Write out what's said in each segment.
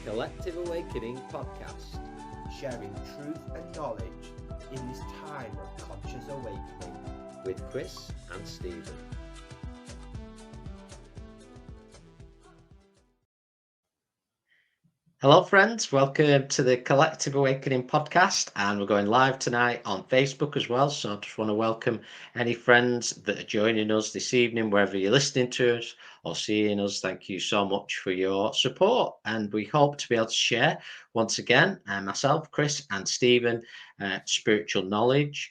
Collective Awakening podcast. Sharing truth and knowledge in this time of conscious awakening With Chris and Stephen. Hello friends, welcome to the Collective Awakening podcast, and we're going live tonight on Facebook as well, so I just want to welcome any friends that are joining us this evening, wherever you're listening to us or seeing us. Thank you so much for your support, and we hope to be able to share once again, myself, Chris and Stephen, spiritual knowledge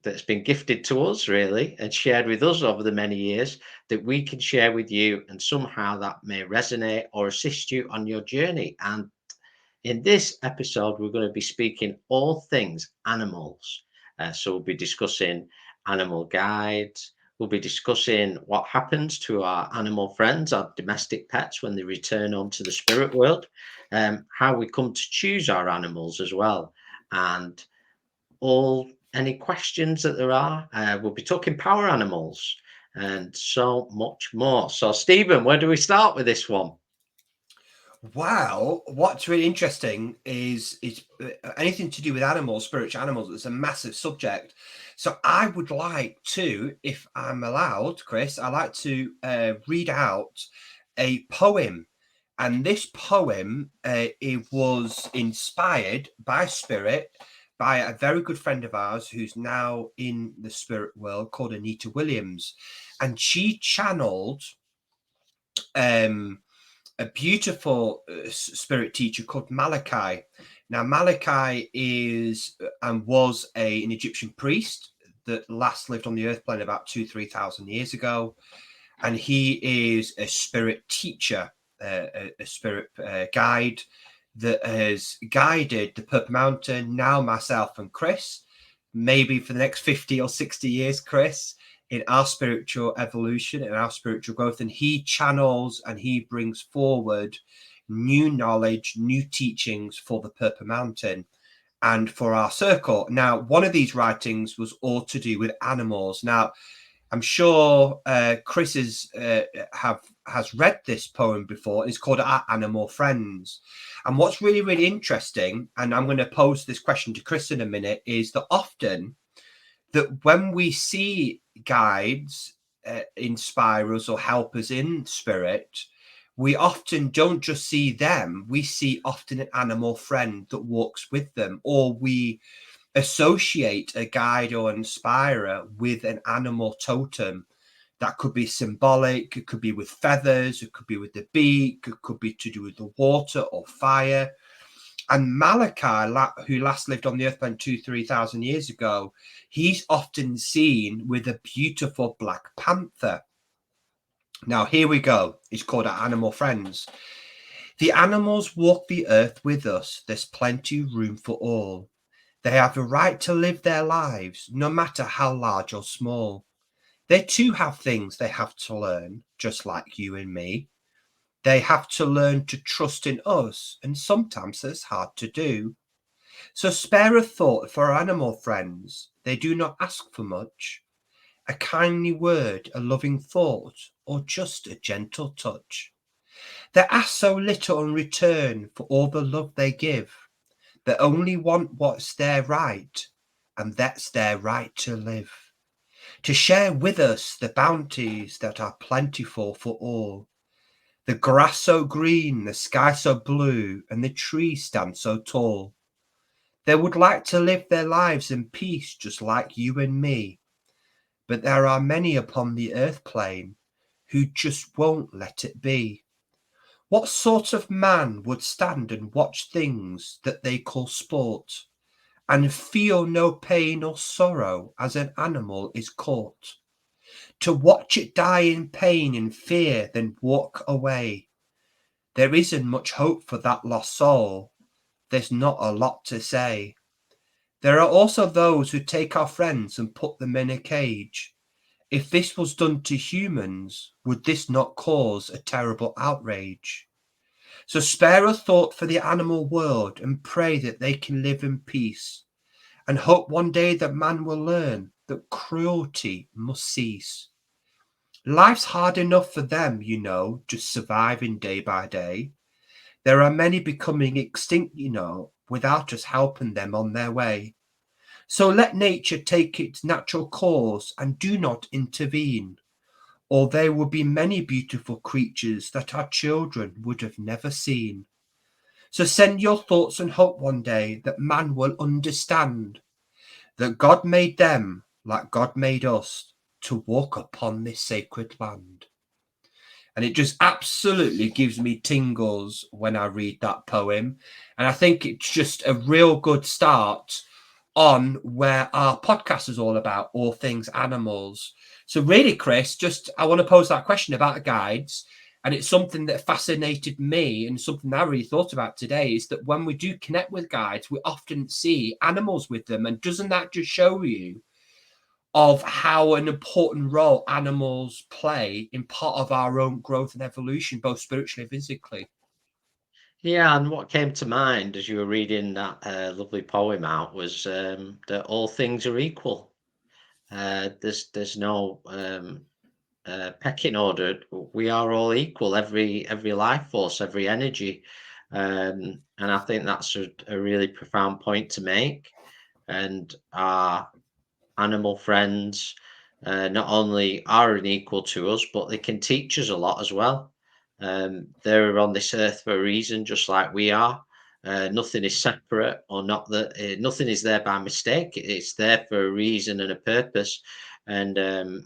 that's been gifted to us really and shared with us over the many years, that we can share with you, and somehow that may resonate or assist you on your journey. And in this episode, we're going to be speaking all things animals. So we'll be discussing animal guides. We'll be discussing what happens to our animal friends, our domestic pets, when they return home to the spirit world, how we come to choose our animals as well, and any questions that there are. We'll be talking power animals and so much more. So, Stephen, where do we start with this one? Wow, what's really interesting is anything to do with animals, spiritual animals. It's a massive subject. So I would like to, if I'm allowed, Chris, I'd like to read out a poem. And this poem, it was inspired by spirit, by a very good friend of ours who's now in the spirit world, called Anita Williams. And she channeled a beautiful spirit teacher called Malachi. Now, Malachi is and was an Egyptian priest that last lived on the earth plane about 3,000 years ago. And he is a spirit teacher, a spirit guide that has guided the Purple Mountain, now myself and Chris, maybe for the next 50 or 60 years, Chris, in our spiritual evolution and our spiritual growth. And he channels and he brings forward new knowledge, new teachings for the Purple Mountain and for our circle. Now, one of these writings was all to do with animals. Now, I'm sure Chris has read this poem before. It's called Our Animal Friends. And what's really, really interesting, and I'm going to pose this question to Chris in a minute, is that often that when we see guides inspire us or help us in spirit, we often don't just see them. We see often an animal friend that walks with them, or we associate a guide or inspirer with an animal totem. That could be symbolic, it could be with feathers, it could be with the beak, it could be to do with the water or fire. And Malachi, who last lived on the earth plane 3,000 years ago, he's often seen with a beautiful black panther. Now, here we go. It's called Our Animal Friends. The animals walk the earth with us. There's plenty of room for all. They have a right to live their lives, no matter how large or small. They too have things they have to learn, just like you and me. They have to learn to trust in us, and sometimes it's hard to do. So spare a thought for our animal friends. They do not ask for much. A kindly word, a loving thought, or just a gentle touch. They ask so little in return for all the love they give. They only want what's their right, and that's their right to live. To share with us the bounties that are plentiful for all. The grass so green, the sky so blue, and the trees stand so tall. They would like to live their lives in peace just like you and me. But there are many upon the earth plane who just won't let it be. What sort of man would stand and watch things that they call sport and feel no pain or sorrow as an animal is caught? To watch it die in pain and fear, then walk away. There isn't much hope for that lost soul. There's not a lot to say. There are also those who take our friends and put them in a cage. If this was done to humans, would this not cause a terrible outrage? So spare a thought for the animal world and pray that they can live in peace, and hope one day that man will learn that cruelty must cease. Life's hard enough for them, just surviving day by day. There are many becoming extinct, without us helping them on their way. So let nature take its natural course and do not intervene, or there will be many beautiful creatures that our children would have never seen. So send your thoughts and hope one day that man will understand that God made them like God made us to walk upon this sacred land. And it just absolutely gives me tingles when I read that poem. And I think it's just a real good start on where our podcast is all about, all things animals. So really, Chris, I want to pose that question about guides. And it's something that fascinated me and something I really thought about today is that when we do connect with guides, we often see animals with them. And doesn't that just show you of how an important role animals play in part of our own growth and evolution, both spiritually and physically? Yeah, and what came to mind as you were reading that lovely poem out was that all things are equal. There's no pecking order. We are all equal. Every life force, every energy, and I think that's a really profound point to make. And our animal friends not only are unequal to us, but they can teach us a lot as well. They're on this earth for a reason, just like we are. Nothing is separate, or not that nothing is there by mistake. It's there for a reason and a purpose. And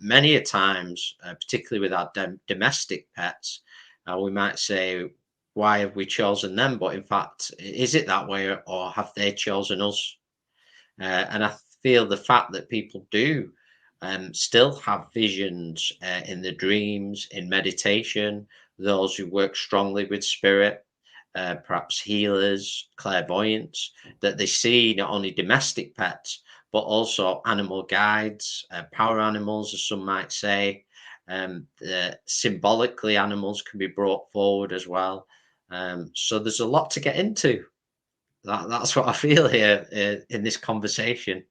many a times, particularly with our domestic pets, we might say, "Why have we chosen them?" But in fact, is it that way, or have they chosen us? And I feel the fact that people do still have visions in the dreams, in meditation, those who work strongly with spirit, perhaps healers, clairvoyants, that they see not only domestic pets, but also animal guides, power animals, as some might say. Symbolically, animals can be brought forward as well. So there's a lot to get into. That's what I feel here in this conversation.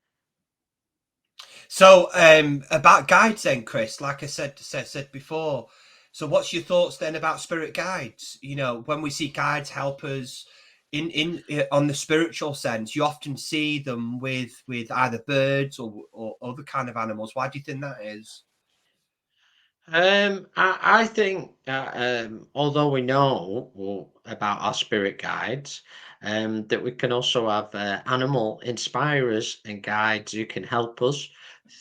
So about guides then, Chris, like I said before. So what's your thoughts then about spirit guides? When we see guides help us on the spiritual sense, you often see them with either birds or other kind of animals. Why do you think that is? I think that although we know about our spirit guides, that we can also have animal inspirers and guides who can help us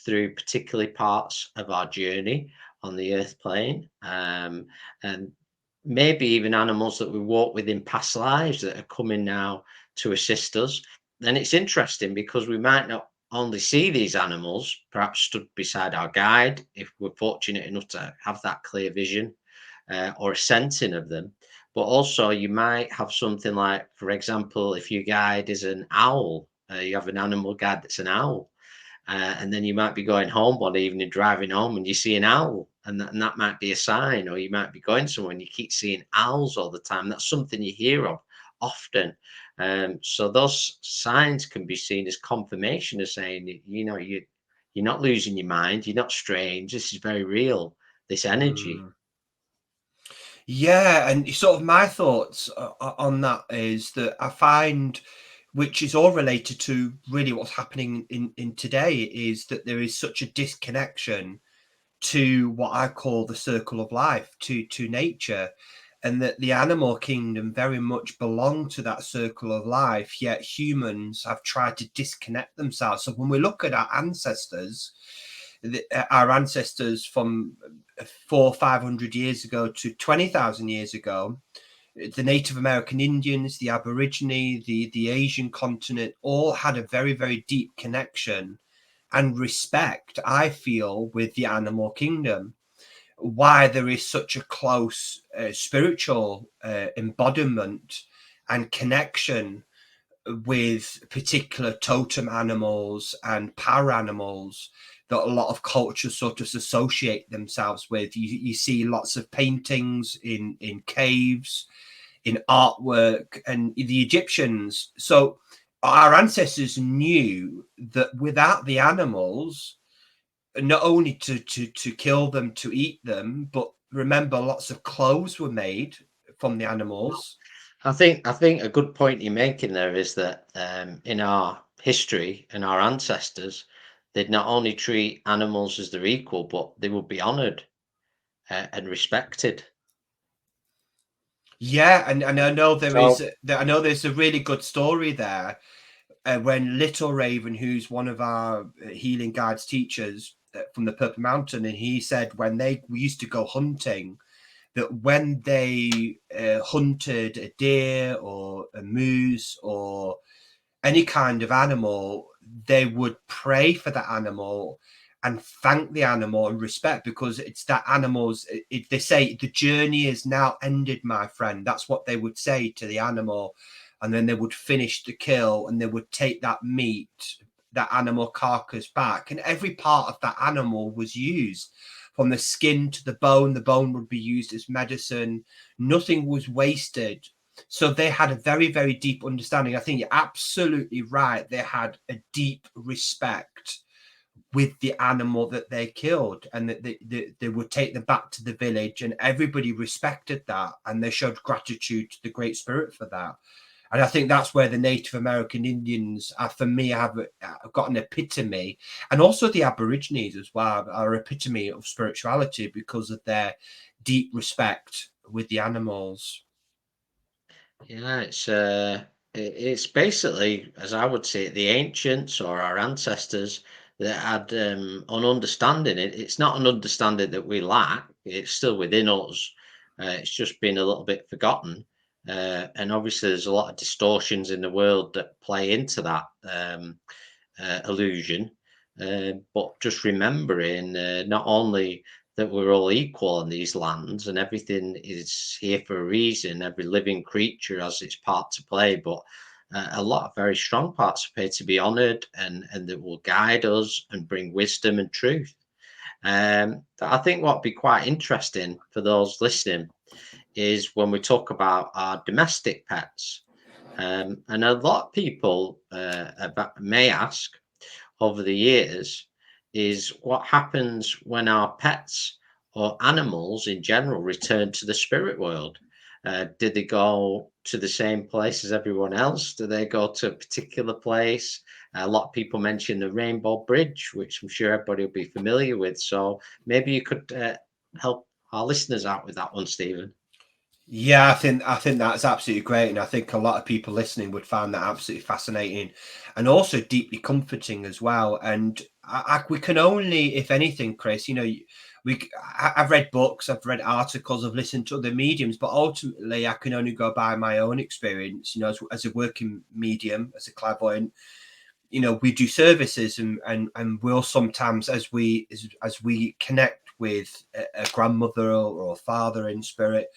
through particularly parts of our journey on the earth plane, and maybe even animals that we walked with in past lives that are coming now to assist us. And it's interesting because we might not only see these animals, perhaps stood beside our guide, if we're fortunate enough to have that clear vision or a sensing of them. But also, you might have something like, for example, if your guide is an owl, you have an animal guide that's an owl. And then you might be going home one evening, driving home, and you see an owl, and that might be a sign. Or you might be going somewhere and you keep seeing owls all the time. That's something you hear of often. So those signs can be seen as confirmation of saying, you're not losing your mind, you're not strange. This is very real. This energy. Mm. Yeah, and sort of my thoughts on that is that I find, which is all related to really what's happening in today, is that there is such a disconnection to what I call the circle of life, to nature, and that the animal kingdom very much belong to that circle of life. Yet humans have tried to disconnect themselves. So when we look at our ancestors from 400-500 years ago to 20,000 years ago, the Native American Indians, the Aborigine, the Asian continent, all had a very, very deep connection and respect, I feel, with the animal kingdom. Why there is such a close spiritual embodiment and connection with particular totem animals and power animals that a lot of cultures sort of associate themselves with. You see lots of paintings in caves, in artwork, and the Egyptians. So our ancestors knew that without the animals, not only to kill them, to eat them, but remember, lots of clothes were made from the animals. I think a good point you're making there is that in our history and our ancestors, they'd not only treat animals as their equal, but they would be honoured and respected. Yeah, and I know there So is I know there's a really good story there when Little Raven, who's one of our healing guides teachers from the Purple Mountain, and he said when they used to go hunting, that when they hunted a deer or a moose or any kind of animal, they would pray for that animal and thank the animal and respect, because it's that animal's they say the journey is now ended, my friend. That's what they would say to the animal, and then they would finish the kill and they would take that meat, that animal carcass back, and every part of that animal was used, from the skin to the bone. The bone would be used as medicine. Nothing was wasted. So they had a very, very deep understanding. I think you're absolutely right. They had a deep respect with the animal that they killed, and that they would take them back to the village, and everybody respected that, and they showed gratitude to the Great Spirit for that. And I think that's where the Native American Indians, for me, have got an epitome, and also the Aborigines as well, are epitome of spirituality because of their deep respect with the animals. yeah, it's basically, as I would say, the ancients or our ancestors that had an understanding. It's not an understanding that we lack. It's still within us. It's just been a little bit forgotten. And obviously, there's a lot of distortions in the world that play into that illusion. But just remembering not only that we're all equal on these lands and everything is here for a reason, every living creature has its part to play, but a lot of very strong parts to play to be honoured, and that will guide us and bring wisdom and truth. I think what would be quite interesting for those listening is when we talk about our domestic pets. And a lot of people may ask over the years is what happens when our pets or animals in general return to the spirit world. Did they go to the same place as everyone else? Do they go to a particular place? A lot of people mention the Rainbow Bridge, which I'm sure everybody will be familiar with. So maybe you could help our listeners out with that one, Stephen. Yeah, I think that's absolutely great, and I think a lot of people listening would find that absolutely fascinating, and also deeply comforting as well. And we can only, if anything, Chris, I've read books, I've read articles, I've listened to other mediums, but ultimately, I can only go by my own experience. As a working medium, as a clairvoyant, we do services, and we'll sometimes, as we connect with a grandmother or a father in spirit.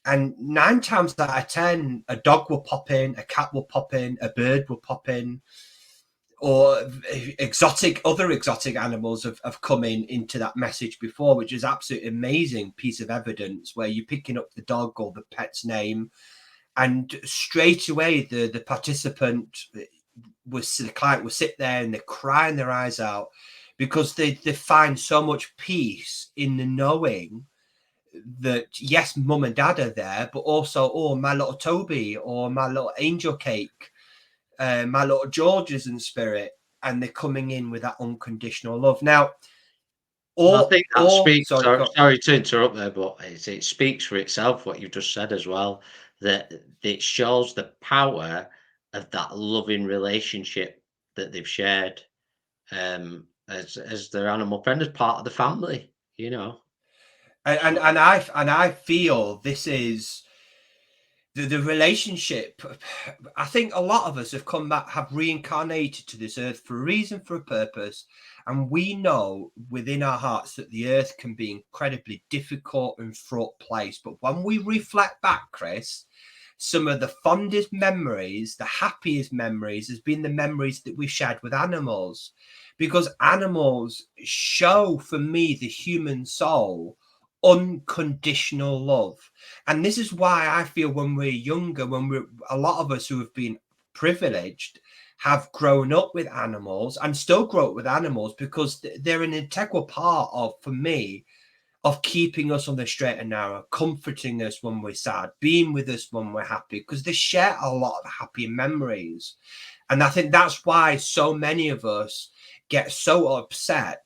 And 9 times out of 10, a dog will pop in, a cat will pop in, a bird will pop in, or other exotic animals have come into that message before, which is absolutely amazing piece of evidence where you're picking up the dog or the pet's name, and straight away the participant the client will sit there and they're crying their eyes out, because they find so much peace in the knowing that yes, mum and dad are there, but also, oh, my little Toby or my little angel cake, my little George is in spirit, and they're coming in with that unconditional love. Now, Well, I think that speaks. sorry, go. Sorry to interrupt there, but it speaks for itself what you've just said as well. That it shows the power of that loving relationship that they've shared as their animal friend, as part of the family. You know. And I feel this is the relationship. I think a lot of us have come back, have reincarnated to this earth for a reason, for a purpose, and we know within our hearts that the earth can be incredibly difficult and fraught place. But when we reflect back, Chris, some of the fondest memories, the happiest memories, has been the memories that we shared with animals, because animals show, for me, the human soul unconditional love. And this is why I feel when we're younger, when we're a lot of us who have been privileged have grown up with animals and still grow up with animals, because they're an integral part of, for me, of keeping us on the straight and narrow, comforting us when we're sad, being with us when we're happy, because they share a lot of happy memories. And I think that's why so many of us get so upset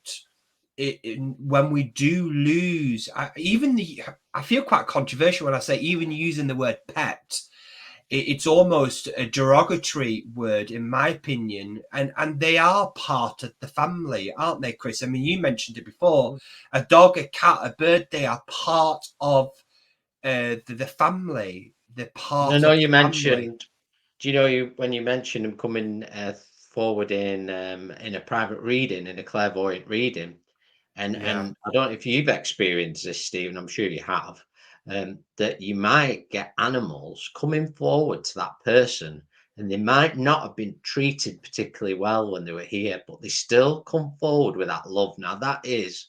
when we do lose. I feel quite controversial when I say even using the word pet. It's almost a derogatory word, in my opinion, and they are part of the family, aren't they, Chris? I mean, you mentioned it before. A dog, a cat, a bird, they are part of the family. They're And I part know of you the family. mentioned, do you know, you when you mentioned them coming forward in a private reading, in a clairvoyant reading, Yeah. and I don't know if you've experienced this, Stephen, I'm sure you have, that you might get animals coming forward to that person, and they might not have been treated particularly well when they were here, but they still come forward with that love. Now, that is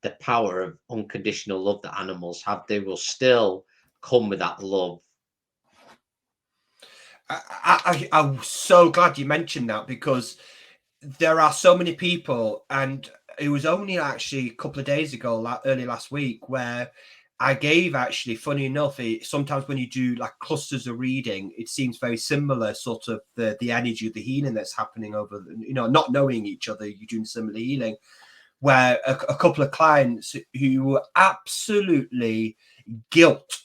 the power of unconditional love that animals have. They will still come with that love. I'm so glad you mentioned that, because there are so many people, and it was only actually a couple of days ago, early last week, where I gave, actually, funny enough, sometimes when you do like clusters of reading, it seems very similar, sort of the energy of the healing that's happening over, not knowing each other, you're doing similar healing, where a couple of clients who were absolutely guilt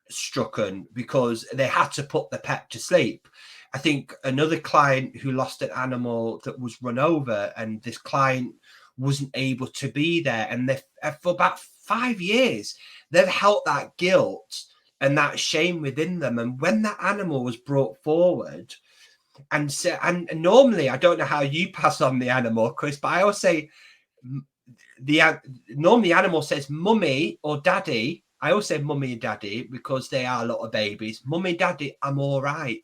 stricken because they had to put the pet to sleep. I think another client who lost an animal that was run over, and this client wasn't able to be there. And they, for about 5 years, they've held that guilt and that shame within them. And when that animal was brought forward, and so, and normally, I don't know how you pass on the animal, Chris, but I always say, normally the animal says mummy or daddy. I always say mummy and daddy because they are little babies. Mummy, daddy, I'm all right.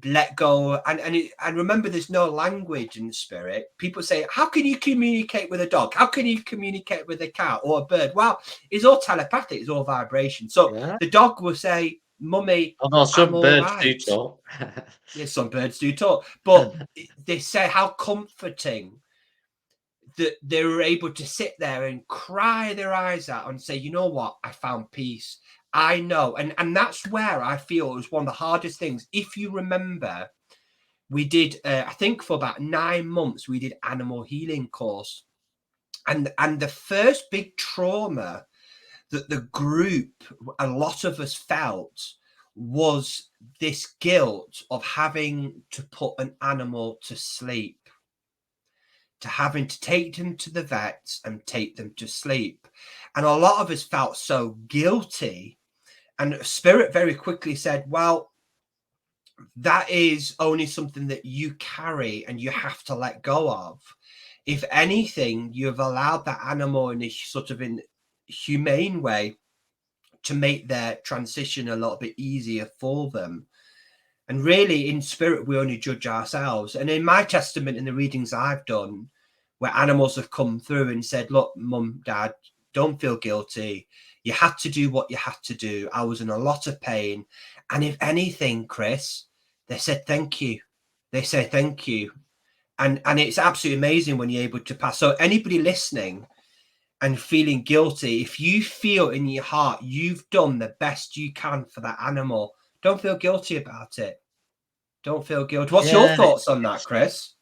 Let go. And remember, there's no language in spirit. People say, how can you communicate with a dog? How can you communicate with a cat or a bird? Well, it's all telepathic, it's all vibration. So Yeah. the dog will say, mummy, Although I'm some all birds do right. talk. Yeah, some birds do talk, but they say how comforting that they were able to sit there and cry their eyes out and say, you know what, I found peace. I know. And that's where I feel it was one of the hardest things. If you remember, we did, I think for about 9 months, we did animal healing course. And the first big trauma that the group, a lot of us felt, was this guilt of having to put an animal to sleep, to having to take them to the vets and take them to sleep. And a lot of us felt so guilty. And Spirit very quickly said, well, that is only something that you carry and you have to let go of. If anything, you've allowed that animal in a sort of in humane way to make their transition a little bit easier for them. And really, in spirit, we only judge ourselves. And in my testament, in the readings I've done, where animals have come through and said, look, mum, dad, don't feel guilty. You had to do what you had to do. I was in a lot of pain. And if anything, Chris, they said, thank you. They say, thank you. And it's absolutely amazing when you're able to pass. So anybody listening and feeling guilty, if you feel in your heart you've done the best you can for that animal, don't feel guilty about it. Don't feel guilty. What's your Yeah, thoughts on that, Chris?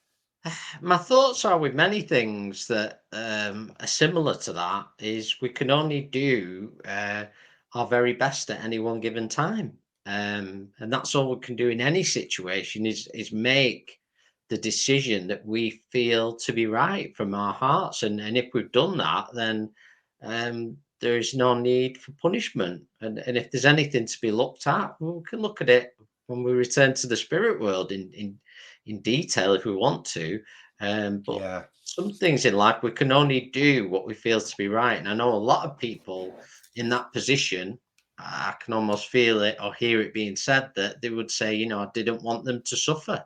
my thoughts are with many things that are similar to that is we can only do our very best at any one given time. And that's all we can do in any situation is make the decision that we feel to be right from our hearts. And if we've done that, then there is no need for punishment. And if there's anything to be looked at, well, we can look at it when we return to the spirit world in detail if we want to. But Yeah. some things in life we can only do what we feel to be right. And I know a lot of people in that position, I can almost feel it or hear it being said that they would say, I didn't want them to suffer.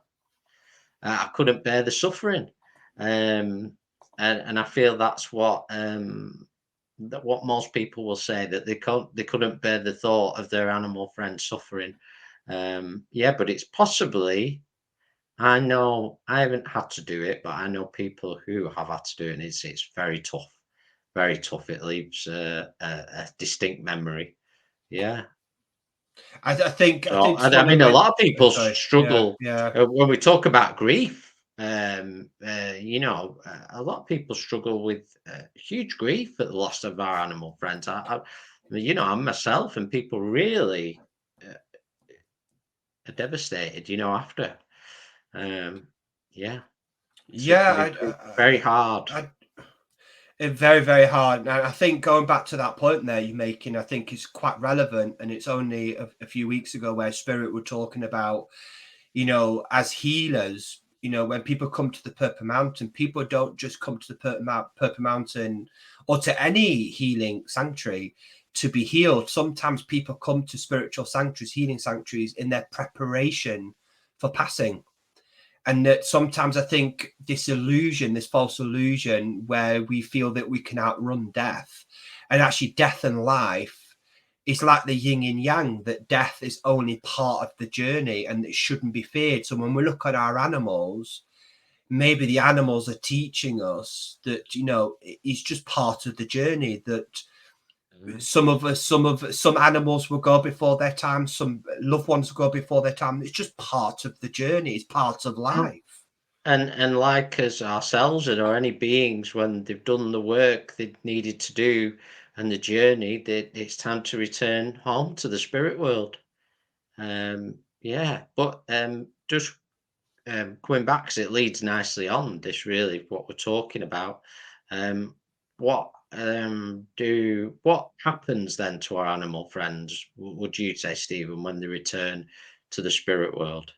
I couldn't bear the suffering. And I feel that's what most people will say, that they couldn't bear the thought of their animal friend suffering. Yeah, but it's possibly I know I haven't had to do it, but I know people who have had to do it, and it's very tough, very tough. It leaves a distinct memory. Yeah. I So, think and I Swanee mean, a went. lot of people Sorry. Yeah. struggle Yeah. when we talk about grief. A lot of people struggle with huge grief at the loss of our animal friends. I'm myself, and people really uh, are devastated. After. Um, yeah, it can be Yeah. very hard. It's very, very hard. Now, I think going back to that point there you're making, I think is quite relevant. And it's only a few weeks ago where Spirit were talking about, as healers, when people come to the Purple Mountain, people don't just come to the Purple Mountain or to any healing sanctuary to be healed. Sometimes people come to spiritual sanctuaries, healing sanctuaries, in their preparation for passing. And that sometimes I think this illusion, this false illusion, where we feel that we can outrun death, and actually death and life is like the yin and yang, that death is only part of the journey and it shouldn't be feared. So when we look at our animals, maybe the animals are teaching us that, it's just part of the journey, that Mhm. some animals will go before their time, some loved ones will go before their time. It's just part of the journey, it's part of Oh, life. and like as ourselves or any beings, when they've done the work they needed to do and the journey, that it's time to return home to the spirit world. Yeah, but just coming back, because it leads nicely on this, really, what we're talking about. Um, what happens then to our animal friends? Would you say, Stephen, when they return to the spirit world?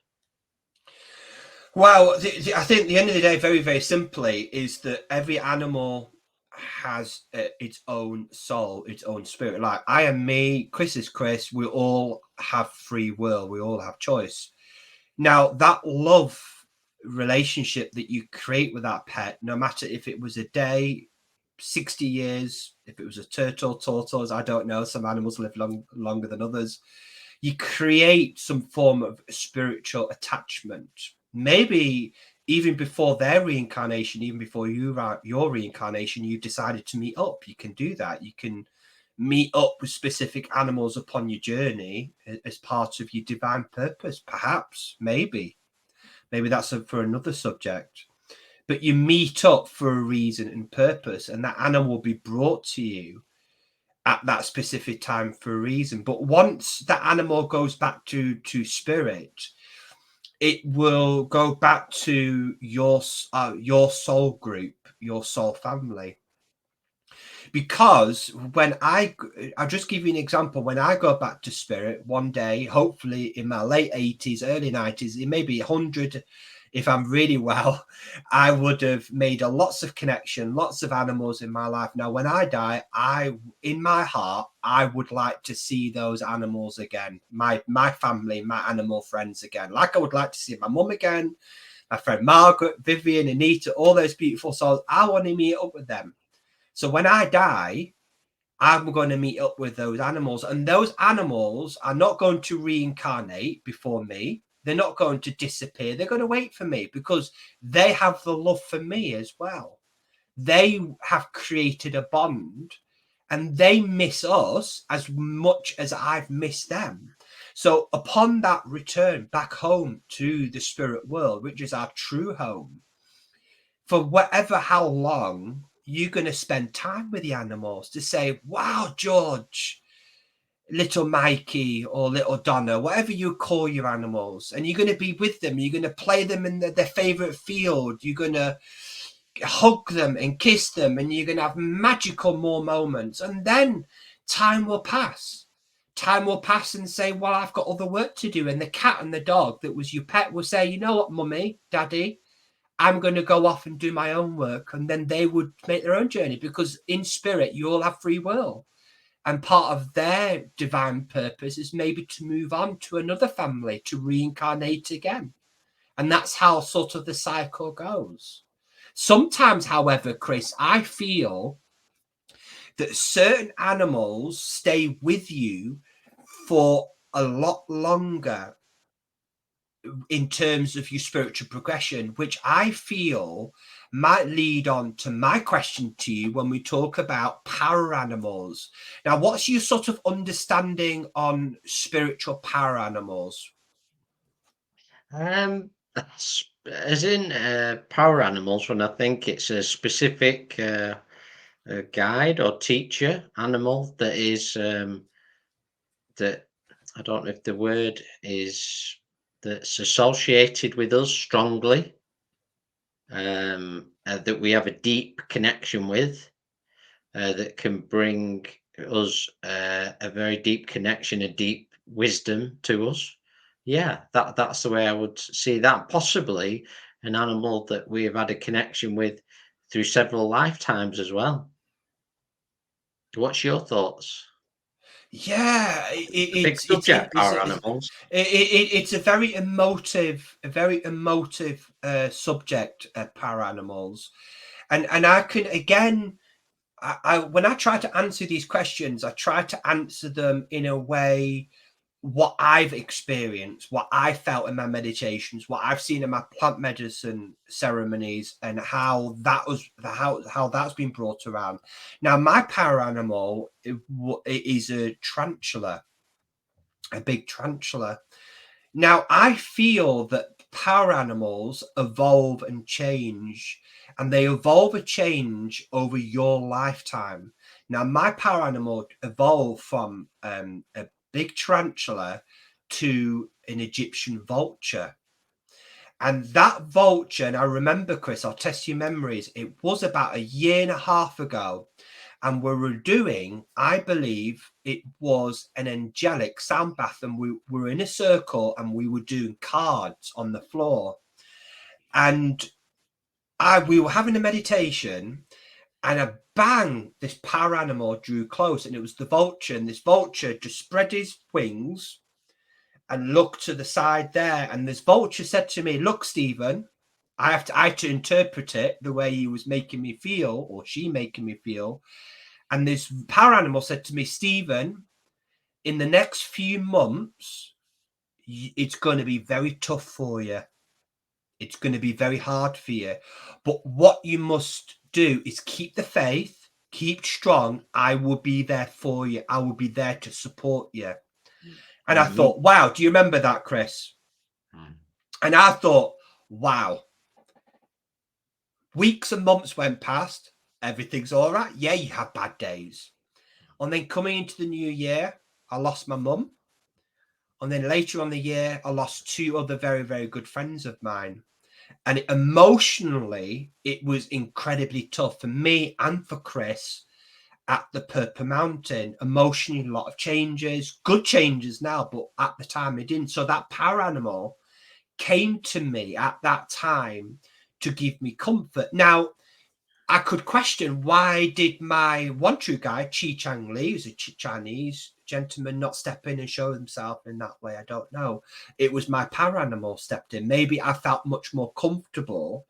Well, I think at the end of the day, very, very simply, is that every animal has its own soul, its own spirit. Like I am me, Chris is Chris. We all have free will. We all have choice. Now, that love relationship that you create with that pet, no matter if it was a day, 60 years, if it was a turtle, tortoise, I don't know. Some animals live longer than others. You create some form of spiritual attachment. Maybe even before their reincarnation, even before your reincarnation, you've decided to meet up. You can do that. You can meet up with specific animals upon your journey as part of your divine purpose. Perhaps, maybe that's for another subject. But you meet up for a reason and purpose, and that animal will be brought to you at that specific time for a reason. But once that animal goes back to spirit, it will go back to your soul group, your soul family. Because I'll just give you an example. When I go back to spirit one day, hopefully in my late 80s, early 90s, it may be 100. If I'm really well, I would have made lots of connection, lots of animals in my life. Now, when I die, in my heart, I would like to see those animals again, my family, my animal friends again. Like I would like to see my mum again, my friend Margaret, Vivian, Anita, all those beautiful souls. I want to meet up with them. So when I die, I'm going to meet up with those animals, and those animals are not going to reincarnate before me. They're not going to disappear. They're going to wait for me because they have the love for me as well. They have created a bond and they miss us as much as I've missed them. So upon that return back home to the spirit world, which is our true home, for whatever how long, you're going to spend time with the animals to say, wow, George, little Mikey or little Donna, whatever you call your animals, and you're going to be with them. You're going to play them in their favorite field. You're going to hug them and kiss them, and you're going to have magical more moments. And then time will pass. Time will pass and say, well, I've got other work to do. And the cat and the dog that was your pet will say, you know what, mummy, daddy, I'm going to go off and do my own work. And then they would make their own journey, because in spirit, you all have free will. And part of their divine purpose is maybe to move on to another family, to reincarnate again. And that's how sort of the cycle goes. Sometimes, however, Chris, I feel that certain animals stay with you for a lot longer in terms of your spiritual progression, which I feel might lead on to my question to you when we talk about power animals. Now, what's your sort of understanding on spiritual power animals? As in power animals, when I think it's a specific guide or teacher animal that is that I don't know if the word is that's associated with us strongly, that we have a deep connection with, that can bring us a very deep connection, a deep wisdom to us. Yeah, that's the way I would see that. Possibly an animal that we have had a connection with through several lifetimes as well. What's your thoughts? Yeah, A big subject, our animals. it's a very emotive, subject, power animals, and I can again, I when I try to answer these questions, I try to answer them in a way what I've experienced, what I felt in my meditations, what I've seen in my plant medicine ceremonies, and how how that's been brought around. Now, my power animal is a tarantula, a big tarantula. Now, I feel that power animals evolve and change, and they evolve and change over your lifetime. Now, my power animal evolved from a big tarantula to an Egyptian vulture. And that vulture, and I remember, Chris, I'll test your memories, it was about a year and a half ago. And we were doing, I believe it was an angelic sound bath, and we were in a circle and we were doing cards on the floor. And we were having a meditation, and a bang, this power animal drew close, and it was the vulture. And this vulture just spread his wings and looked to the side there. And this vulture said to me, "Look, Stephen," I had to interpret it the way he was making me feel, or she making me feel. And this power animal said to me, "Stephen, in the next few months, it's going to be very tough for you. It's going to be very hard for you. But what you must do is keep the faith, keep strong. I will be there for you. I will be there to support you." And I thought, wow, do you remember that, Chris? And I thought, wow. Weeks and months went past. Everything's all right. Yeah, you have bad days. And then coming into the new year, I lost my mum. And then later on the year, I lost two other very, very good friends of mine. And emotionally, it was incredibly tough for me and for Chris at the Purple Mountain. Emotionally, a lot of changes, good changes now, but at the time it didn't. So that power animal came to me at that time to give me comfort. Now, I could question, why did my one true guy, Chi Chang Li, who's a Chinese gentleman, not step in and show himself in that way? I don't know. It was my power animal stepped in. Maybe I felt much more comfortable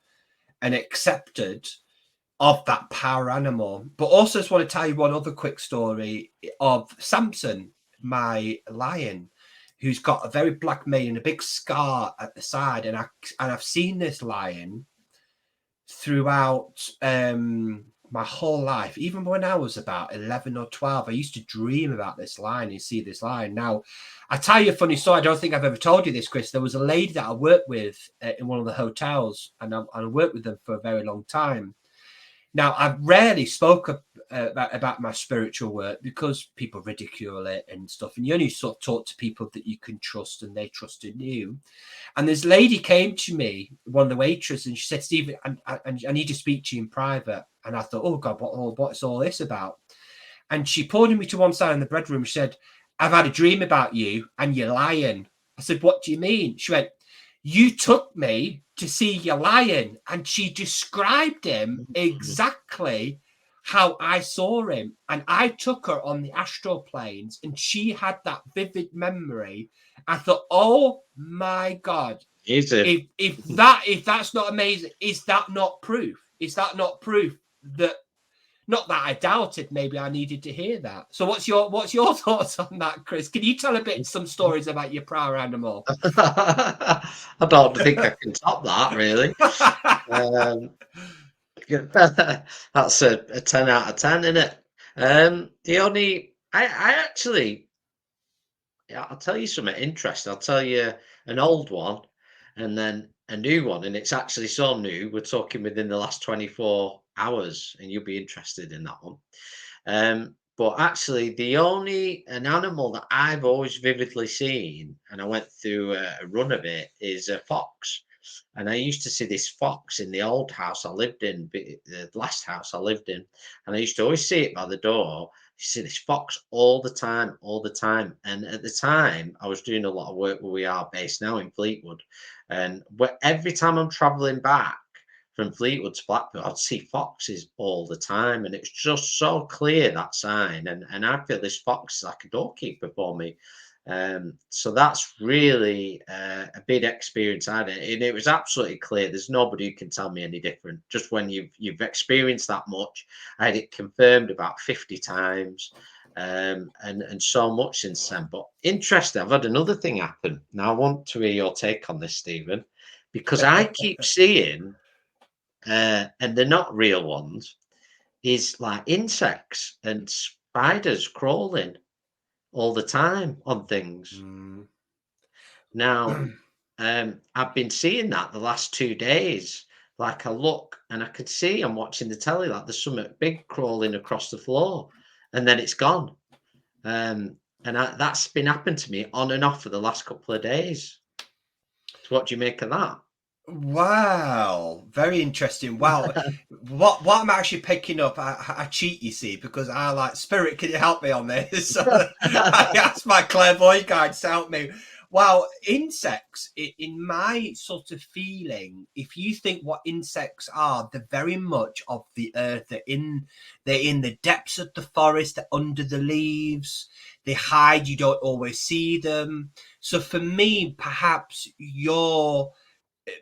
and accepted of that power animal. But also just want to tell you one other quick story of Samson, my lion, who's got a very black mane and a big scar at the side. And I've seen this lion throughout my whole life. Even when I was about 11 or 12, I used to dream about this lion and see this lion. Now, I tell you a funny story. I don't think I've ever told you this, Chris. There was a lady that I worked with in one of the hotels, and I worked with them for a very long time. Now, I rarely spoke about my spiritual work because people ridicule it and stuff. And you only sort of talk to people that you can trust, and they trust in you. And this lady came to me, one of the waitresses, and she said, "Stephen, I need to speak to you in private." And I thought, oh God, what's all this about? And she pulled me to one side in the bedroom. She said, "I've had a dream about you and you're lying." I said, "What do you mean?" She went, "You took me to see your lion." And she described him exactly how I saw him. And I took her on the astral planes, and she had that vivid memory. I thought, oh my God, if that's not amazing, is that not proof? Is that not proof that Not that I doubted. Maybe I needed to hear that. So what's your thoughts on that, Chris? Can you tell some stories about your prior animal? I don't think I can top that, really. Um, that's a 10 out of 10, isn't it? The only I actually, yeah, I'll tell you something interesting. I'll tell you an old one and then a new one, and it's actually so new. We're talking within the last 24 hours, and you'll be interested in that one. But actually, the only an animal that I've always vividly seen, and I went through a run of it, is a fox. And I used to see this fox in the old house I lived in, the last house I lived in, and I used to always see it by the door. You see this fox all the time, all the time. And at the time, I was doing a lot of work where we are based now in Fleetwood, and every time I'm travelling back from Fleetwood to Blackpool, I'd see foxes all the time, and it's just so clear that sign. And I feel this fox is like a doorkeeper for me. So that's really a big experience I had, and it was absolutely clear. There's nobody who can tell me any different. Just when you've experienced that much, I had it confirmed about 50 times, and so much since then. But interesting, I've had another thing happen. Now I want to hear your take on this, Stephen, because I keep seeing, and they're not real ones, is like insects and spiders crawling all the time on things. Mm. Now, I've been seeing that the last 2 days. Like I look and I could see I'm watching the telly, like there's something big crawling across the floor, and then it's gone. That's been happening to me on and off for the last couple of days. So what do you make of that? Wow, very interesting. Wow, what I'm actually picking up, I cheat, you see, because I like Spirit. Can you help me on this? So I asked my clairvoyant guides to help me. Wow, insects. In my sort of feeling, if you think what insects are, they're very much of the earth. They're in the depths of the forest. They're under the leaves. They hide. You don't always see them. So for me, perhaps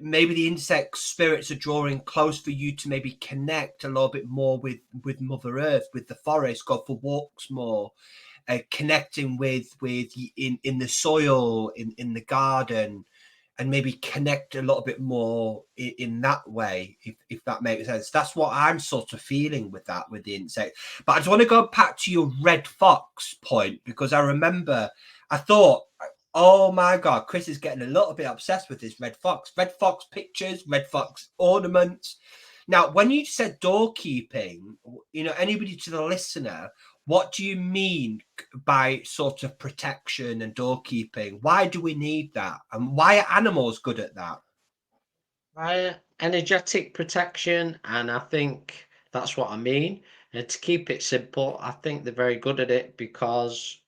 maybe the insect spirits are drawing close for you to maybe connect a little bit more with Mother Earth, with the forest, go for walks more, connecting with in the soil, in the garden, and maybe connect a little bit more in that way, if that makes sense. That's what I'm sort of feeling with that, with the insect. But I just want to go back to your red fox point, because I remember I thought, oh my God, Chris is getting a little bit obsessed with this red fox. Red fox pictures, red fox ornaments. Now, when you said doorkeeping, anybody to the listener, what do you mean by sort of protection and doorkeeping? Why do we need that? And why are animals good at that? Energetic protection, and I think that's what I mean. And to keep it simple, I think they're very good at it because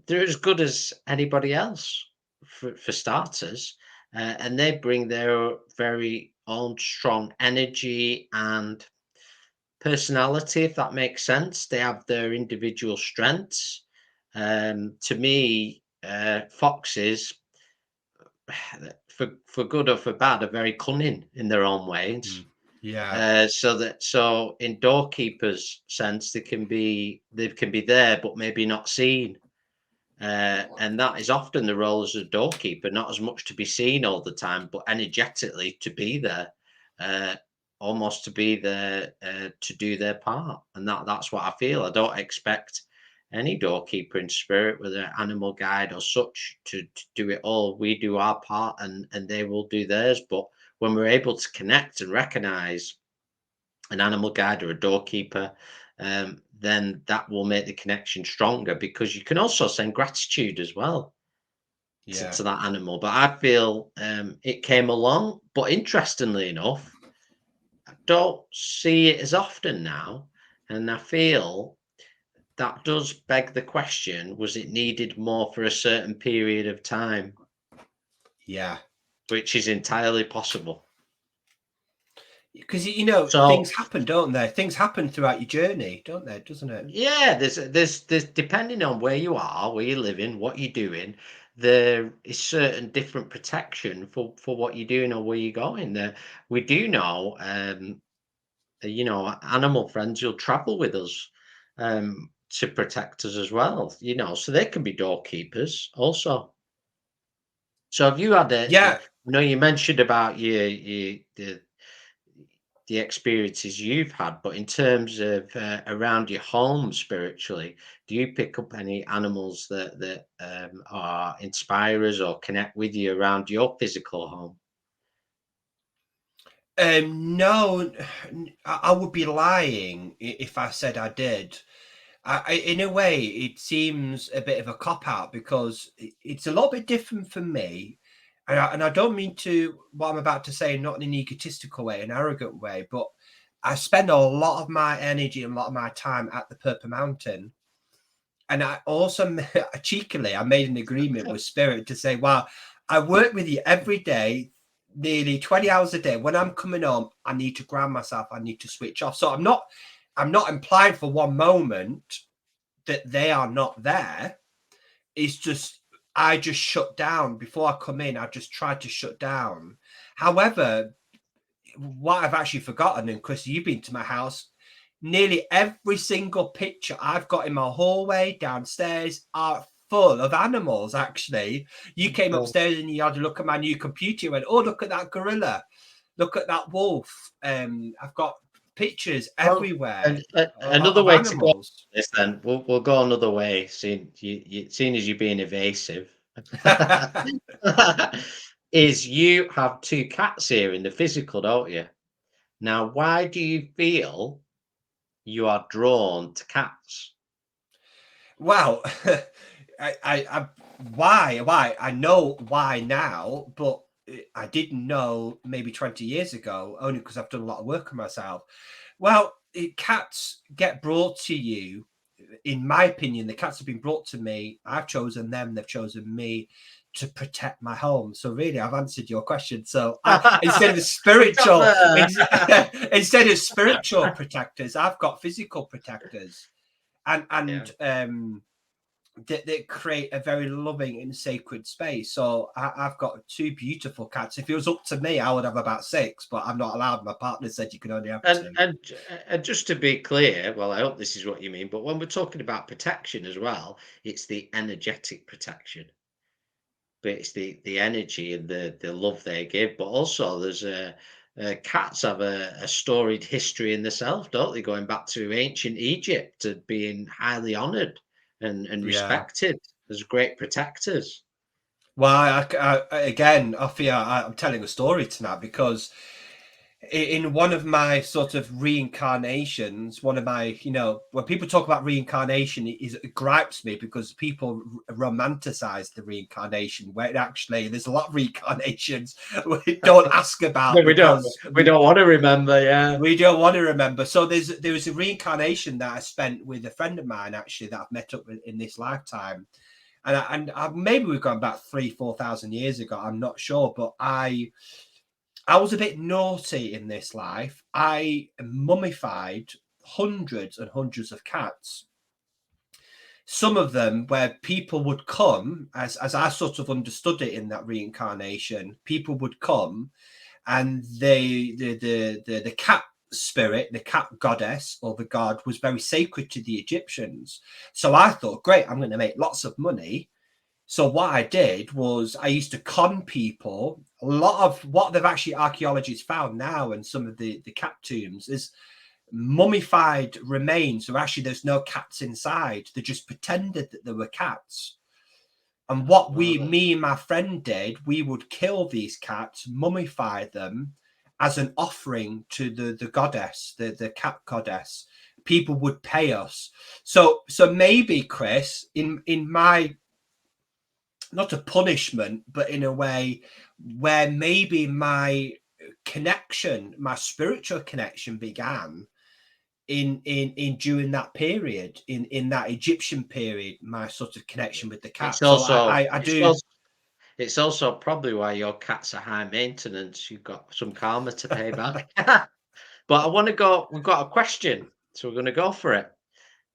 they're as good as anybody else for starters, and they bring their very own strong energy and personality, if that makes sense. They have their individual strengths. To me, foxes, for good or for bad, are very cunning in their own ways. Yeah. So in doorkeepers' sense, they can be there, but maybe not seen. And that is often the role as a doorkeeper, not as much to be seen all the time, but energetically to be there, uh, almost to be there to do their part. And that's what I feel. I don't expect any doorkeeper in spirit with an animal guide or such to do it all. We do our part, and they will do theirs. But when we're able to connect and recognize an animal guide or a doorkeeper, then that will make the connection stronger, because you can also send gratitude as well Yeah. to that animal. But I feel it came along, but interestingly enough, I don't see it as often now. And I feel that does beg the question, was it needed more for a certain period of time, Yeah. which is entirely possible. Because So things happen, don't they? Things happen throughout your journey, don't they? Doesn't it? yeah, there's depending on where you are, where you're living, what you're doing, there is certain different protection for what you're doing or where you're going. There, we do know, animal friends who'll travel with us to protect us as well. So they can be doorkeepers also. So have you had Yeah. you mentioned about the experiences you've had, but in terms of around your home spiritually, do you pick up any animals that are inspirers or connect with you around your physical home? No, I would be lying if I said I did. In a way, it seems a bit of a cop out because it's a little bit different for me. And I don't mean to, what I'm about to say, not in an egotistical way, an arrogant way, but I spend a lot of my energy and a lot of my time at the Purple Mountain. And I also, cheekily, I made an agreement with Spirit to say, wow, I work with you every day, nearly 20 hours a day. When I'm coming home, I need to ground myself. I need to switch off. So I'm not implying for one moment that they are not there. It's just I just shut down before I come in. I just try to shut down. However, what I've actually forgotten, and Chris, you've been to my house, nearly every single picture I've got in my hallway downstairs are full of animals. Actually, you came Oh, upstairs and you had a look at my new computer. You went, "Oh, look at that gorilla! Look at that wolf!" I've got pictures oh, everywhere and another of way to go on animals. this then, we'll go another way, seeing as you're being evasive, is you have two cats here in the physical, don't you? Now, why do you feel you are drawn to cats? Well, I why I know why now, but I didn't know maybe 20 years ago, only because I've done a lot of work on myself. Well, cats get brought to you. In my opinion, the cats have been brought to me. I've chosen them. They've chosen me to protect my home. So really, I've answered your question. So instead of We got spiritual, there. instead of spiritual protectors, I've got physical protectors, and Yeah. that create a very loving and sacred space. So I've got two beautiful cats. If it was up to me, I would have about six, but I'm not allowed. My partner said you can only have And two. and and just to be clear, well, I hope this is what you mean, but when we're talking about protection as well, it's the energetic protection, but it's the energy and the love they give. But also, there's cats have a storied history in themselves, don't they? Going back to ancient Egypt and being highly honoured and Yeah. respected as great protectors. Well, again, I'm telling a story tonight because in one of my sort of reincarnations, one of my, when people talk about reincarnation, it gripes me because people romanticize the reincarnation, where actually there's a lot of reincarnations we don't ask No, about we don't. because We don't want to remember. Yeah. we don't want to remember. So there was a reincarnation that I spent with a friend of mine actually that I've met up with in this lifetime, and maybe we've gone back 3,000-4,000 years ago. I'm not sure, but I was a bit naughty in this life. I mummified hundreds and hundreds of cats. Some of them where people would come, as I sort of understood it in that reincarnation, people would come and the cat spirit, the cat goddess or the god was very sacred to the Egyptians. So I thought, great, I'm going to make lots of money. So what I did was I used to con people. A lot of what they've actually archaeologists found now and some of the cat tombs is mummified remains. So actually there's no cats inside. They just pretended that there were cats. And what Wow. me and my friend did, we would kill these cats, mummify them as an offering to the goddess, the cat goddess. People would pay us. So maybe Chris, in my, not a punishment, but in a way where maybe my connection, my spiritual connection began in during that period, in that Egyptian period, my sort of connection with the It's cat. So also I it's do. also it's also probably why your cats are high maintenance. You've got some karma to pay back. But I want to go. We've got a question, so we're going to go for it.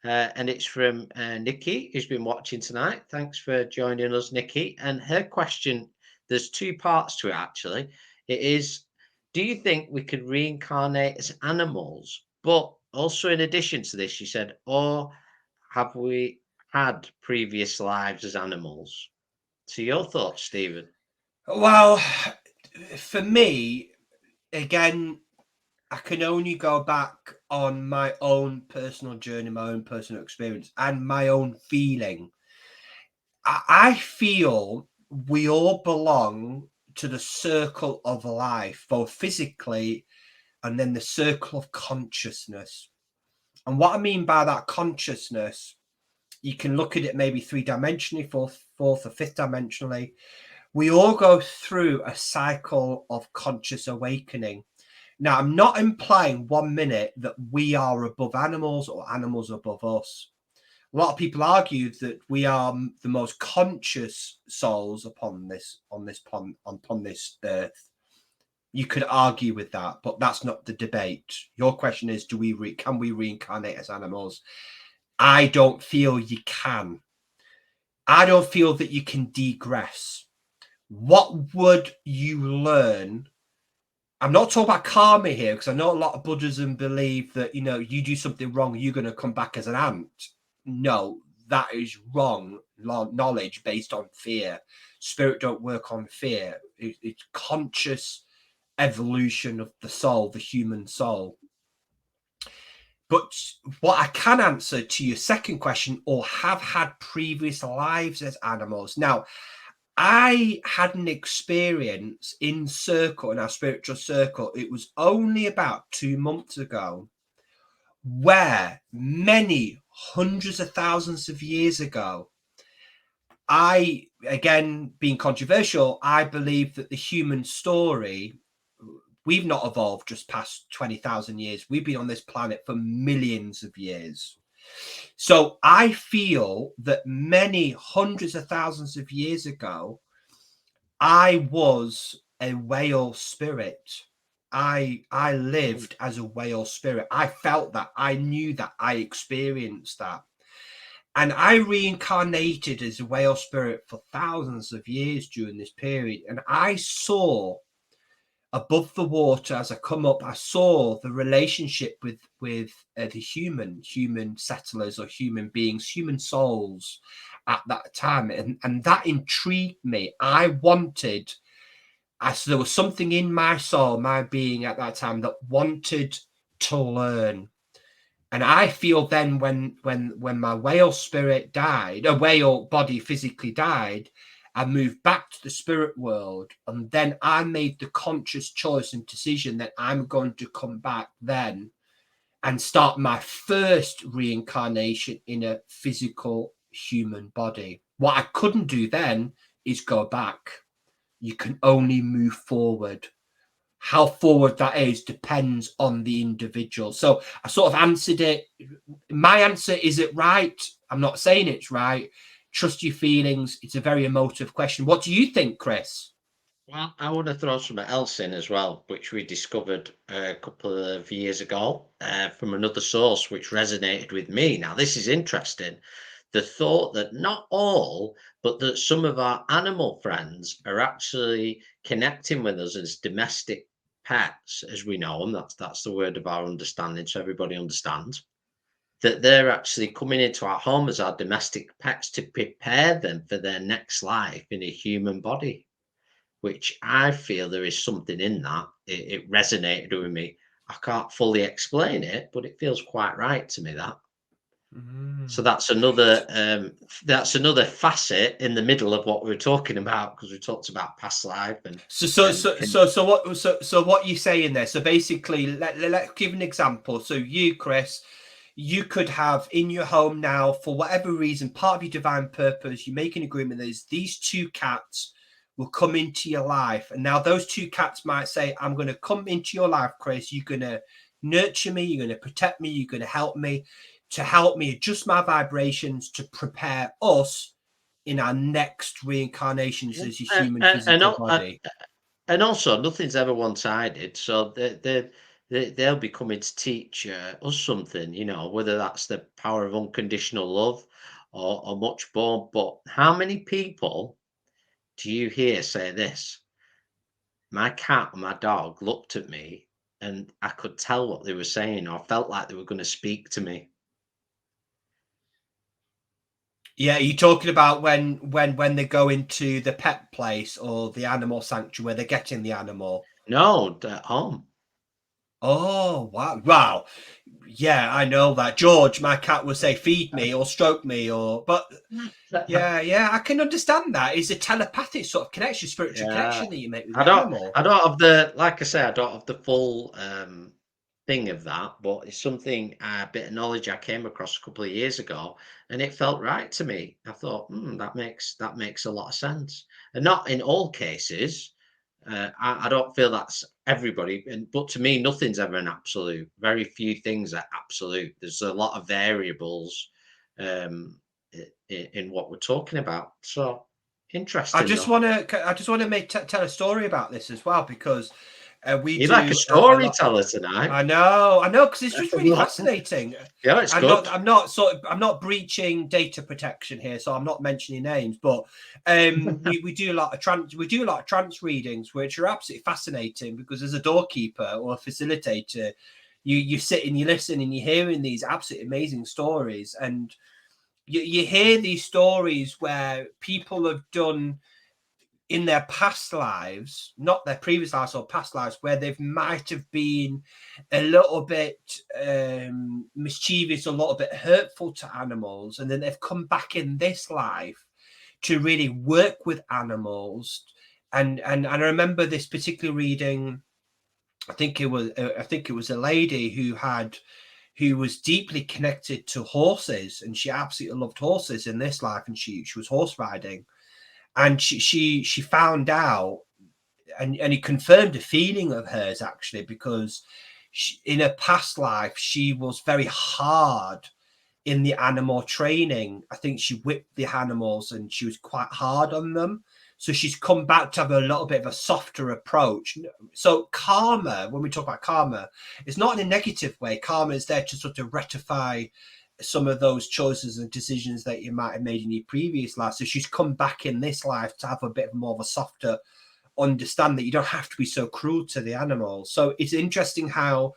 And it's from Nikki, who's been watching tonight. Thanks for joining us, Nikki. And her question, there's two parts to it actually. It is, do you think we could reincarnate as animals? But also, in addition to this, you said, or have we had previous lives as animals? So, your thoughts, Stephen? Well, for me, again, I can only go back on my own personal journey, my own personal experience, and my own feeling. I feel we all belong to the circle of life, both physically and then the circle of consciousness. And what I mean by that consciousness, you can look at it maybe three-dimensionally, fourth or fifth dimensionally. We all go through a cycle of conscious awakening. Now, I'm not implying 1 minute that we are above animals or animals above us. A lot of people argue that we are the most conscious souls upon this earth. You could argue with that, but that's not the debate. Your question is, can we reincarnate as animals? I don't feel you can. I don't feel that you can degress. What would you learn? I'm not talking about karma here, because I know a lot of Buddhism believe that, you do something wrong, you're going to come back as an ant. No, that is wrong knowledge based on fear. Spirit don't work on fear. It's conscious evolution of the soul, the human soul. But what I can answer to your second question, or have had previous lives as animals. Now, I had an experience in our spiritual circle. It was only about 2 months ago, where many hundreds of thousands of years ago, again, being controversial, I believe that the human story, we've not evolved just past 20,000 years. We've been on this planet for millions of years. So I feel that many hundreds of thousands of years ago, I was a whale spirit. I lived as a whale spirit. I felt that. I knew that. I experienced that. And I reincarnated as a whale spirit for thousands of years during this period. And I saw above the water, as I come up, I saw the relationship with the human settlers, or human beings, human souls at that time, and that intrigued me. There was something in my soul, my being at that time, that wanted to learn. And I feel then, when my whale spirit died, a whale body physically died, I moved back to the spirit world, and then I made the conscious choice and decision that I'm going to come back then and start my first reincarnation in a physical human body. What I couldn't do then is go back. You can only move forward. How forward that is depends on the individual. So I sort of answered it. My answer, is it right? I'm not saying it's right. Trust your feelings. It's a very emotive question. What do you think, Chris? Well, I want to throw something else in as well, which we discovered a couple of years ago from another source, which resonated with me. Now, this is interesting. The thought that not all, but that some of our animal friends are actually connecting with us as domestic pets, as we know them. That's the word of our understanding, so everybody understands that they're actually coming into our home as our domestic pets to prepare them for their next life in a human body, which I feel there is something in that. It resonated with me. I can't fully explain it, but it feels quite right to me, that. So that's another facet in the middle of what we were talking about, because we talked about past life and So what you're saying there? So basically, let's give an example. So you, Chris, you could have in your home now, for whatever reason, part of your divine purpose, you make an agreement that these two cats will come into your life. And now those two cats might say, I'm going to come into your life, Chris. You're going to nurture me. You're going to protect me. You're going to help me adjust my vibrations to prepare us in our next reincarnations as a human physical body. And also, nothing's ever one-sided. So they'll be coming to teach us something, whether that's the power of unconditional love or much more. But how many people do you hear say this? my cat and my dog looked at me, and I could tell what they were saying, or felt like they were going to speak to me. Yeah, you're talking about when they go into the pet place or the animal sanctuary where they're getting the animal. No, at home. Oh, wow. Wow. Yeah, I know that. George, my cat, will say, feed me or stroke me, but yeah, I can understand that. It's a telepathic sort of connection, spiritual Yeah, connection that you make with I the don't, animal. I don't have the, like I say, I don't have the full thing of that, but it's something, a bit of knowledge I came across a couple of years ago, and it felt right to me. I thought, that makes a lot of sense, and not in all cases. I don't feel that's everybody, but to me, nothing's ever an absolute. Very few things are absolute. There's a lot of variables um, in what we're talking about. So interesting, though. I just want to tell a story about this as well because we You like a do a lot. storyteller tonight? I know, because it's just really fascinating. Yeah, it's good. I'm not breaching data protection here, so I'm not mentioning names. But we do a lot of trance readings, which are absolutely fascinating because as a doorkeeper or a facilitator, you sit and you listen and you're hearing these absolutely amazing stories, and you hear these stories where people have done in their past lives, not their previous lives or past lives, where they might have been a little bit mischievous, a little bit hurtful to animals, and then they've come back in this life to really work with animals. And I remember this particular reading. I think it was a lady who was deeply connected to horses, and she absolutely loved horses in this life, and she was horse riding, and she found out, and it confirmed a feeling of hers actually, because in her past life she was very hard in the animal training. I think she whipped the animals and she was quite hard on them, so she's come back to have a little bit of a softer approach. So karma, when we talk about karma, it's not in a negative way. Karma is there to sort of rectify some of those choices and decisions that you might have made in your previous life. So she's come back in this life to have a bit more of a softer understand that you don't have to be so cruel to the animals. So it's interesting how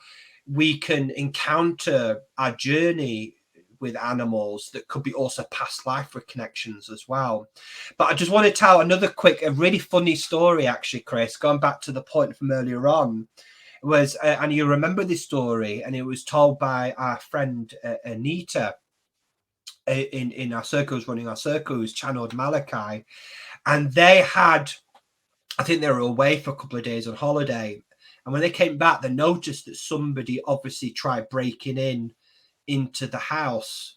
we can encounter our journey with animals that could be also past life with connections as well. But I just want to tell a really funny story, actually, Chris, going back to the point from earlier on. Was and you remember this story, and it was told by our friend Anita in our circles, running our circles, channeled Malachi, and they had, I think they were away for a couple of days on holiday, and when they came back, they noticed that somebody obviously tried breaking into the house.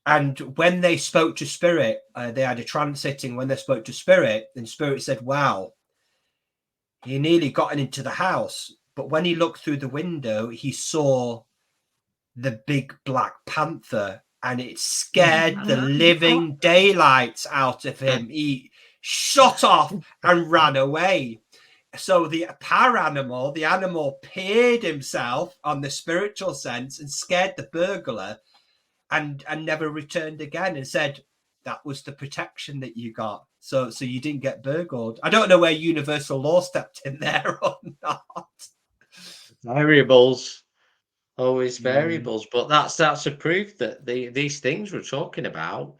And when they spoke to Spirit, they had a trance sitting. When they spoke to Spirit, and Spirit said, "Wow, he nearly got into the house." But when he looked through the window, he saw the big black panther, and it scared the living daylights out of him. He shot off and ran away. So the animal, the animal peered himself on the spiritual sense and scared the burglar, and never returned again, and said that was the protection that you got. So you didn't get burgled. I don't know where universal law stepped in there or not. Variables, always variables, but that's a proof that these things we're talking about,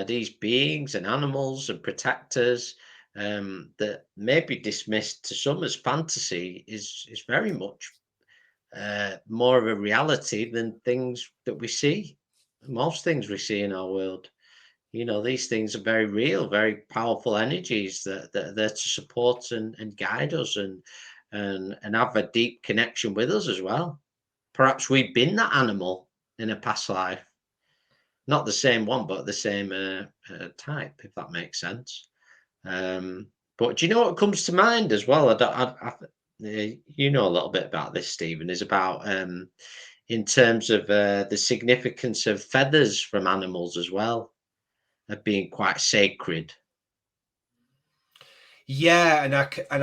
these beings and animals and protectors, that may be dismissed to some as fantasy, is very much more of a reality than things that we see. Most things we see in our world. These things are very real, very powerful energies that are there to support and guide us, and have a deep connection with us as well. Perhaps we've been that animal in a past life, not the same one, but the same type, if that makes sense. But do you know what comes to mind as well? You know a little bit about this, Stephen, is about in terms of the significance of feathers from animals as well, of being quite sacred. Yeah, and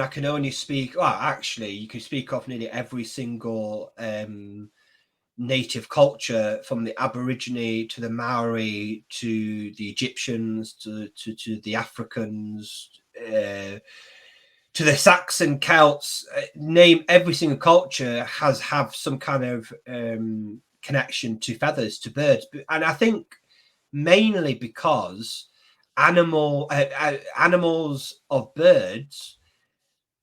I can only speak. Well, actually, you can speak of nearly every single native culture, from the Aborigine to the Maori to the Egyptians to the Africans. to the Saxon Celts, name every single culture have some kind of connection to feathers, to birds. And I think mainly because animals of birds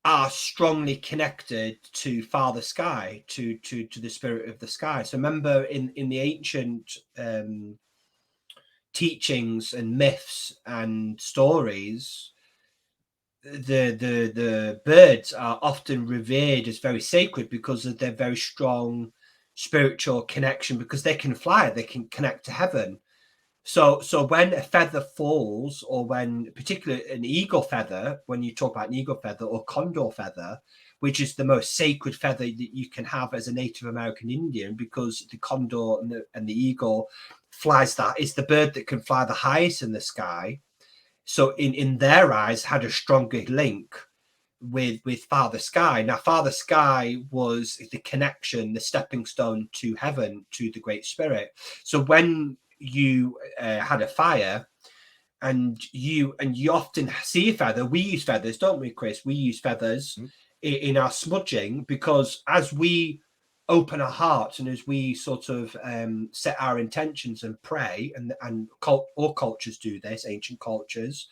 are strongly connected to Father Sky, to the spirit of the sky. So remember in the ancient teachings and myths and stories, the birds are often revered as very sacred because of their very strong spiritual connection, because they can fly, they can connect to heaven. So when a feather falls, or when particularly an eagle feather, when you talk about an eagle feather or condor feather, which is the most sacred feather that you can have as a Native American Indian, because the condor and the eagle flies, that is the bird that can fly the highest in the sky. So in their eyes had a stronger link with Father Sky. Now Father Sky was the connection, the stepping stone to heaven, to the Great Spirit. So when you had a fire, and you often see a feather, we use feathers, don't we, Chris? We use feathers in our smudging, because as we open our hearts and as we sort of set our intentions and pray, and all cultures do this, ancient cultures,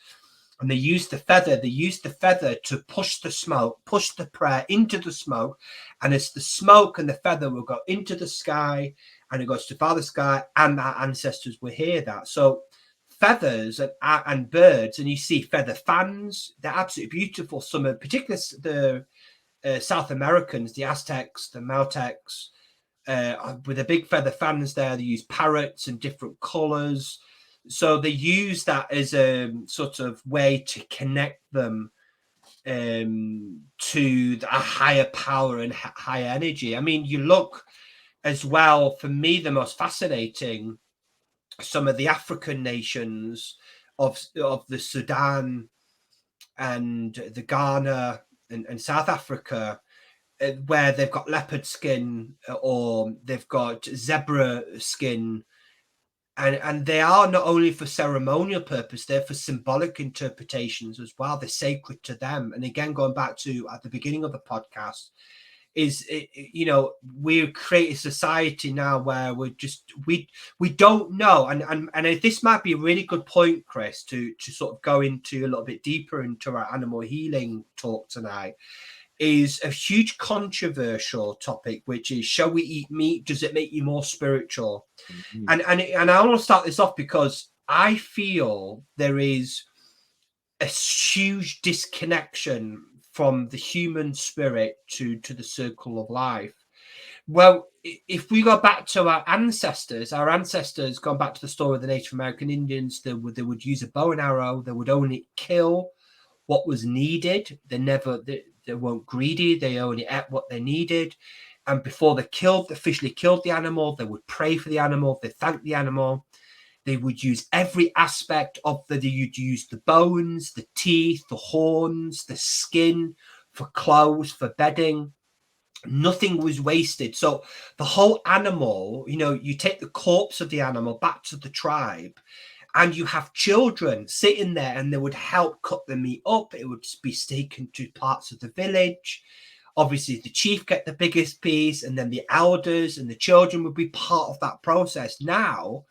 and they use the feather to push the smoke, push the prayer into the smoke, and it's the smoke and the feather will go into the sky, and it goes to Father Sky, and our ancestors will hear that. So feathers and birds, and you see feather fans, they're absolutely beautiful. Some of particularly the South Americans, the Aztecs, the Maltecs, with the big feather fans there. They use parrots in different colors. So they use that as a sort of way to connect them to a higher power and higher energy. I mean, you look as well, for me, the most fascinating, some of the African nations of the Sudan and the Ghana and South Africa, where they've got leopard skin or they've got zebra skin, and they are not only for ceremonial purpose, they're for symbolic interpretations as well. They're sacred to them. And again, going back to at the beginning of the podcast, is we create a society now where we don't know, and this might be a really good point, Chris, to sort of go into a little bit deeper into our animal healing talk tonight, is a huge controversial topic, which is, shall we eat meat? Does it make you more spiritual? And I want to start this off because I feel there is a huge disconnection from the human spirit to the circle of life. Well, if we go back to our ancestors, going back to the story of the Native American Indians, they would use a bow and arrow. They would only kill what was needed. They weren't greedy. They only ate what they needed. And before they officially killed the animal, they would pray for the animal. They thanked the animal. They would use every aspect of you'd use the bones, the teeth, the horns, the skin for clothes, for bedding. Nothing was wasted. So the whole animal, you take the corpse of the animal back to the tribe, and you have children sitting there, and they would help cut the meat up. It would be taken to parts of the village. Obviously, the chief get the biggest piece, and then the elders and the children would be part of that process. Now,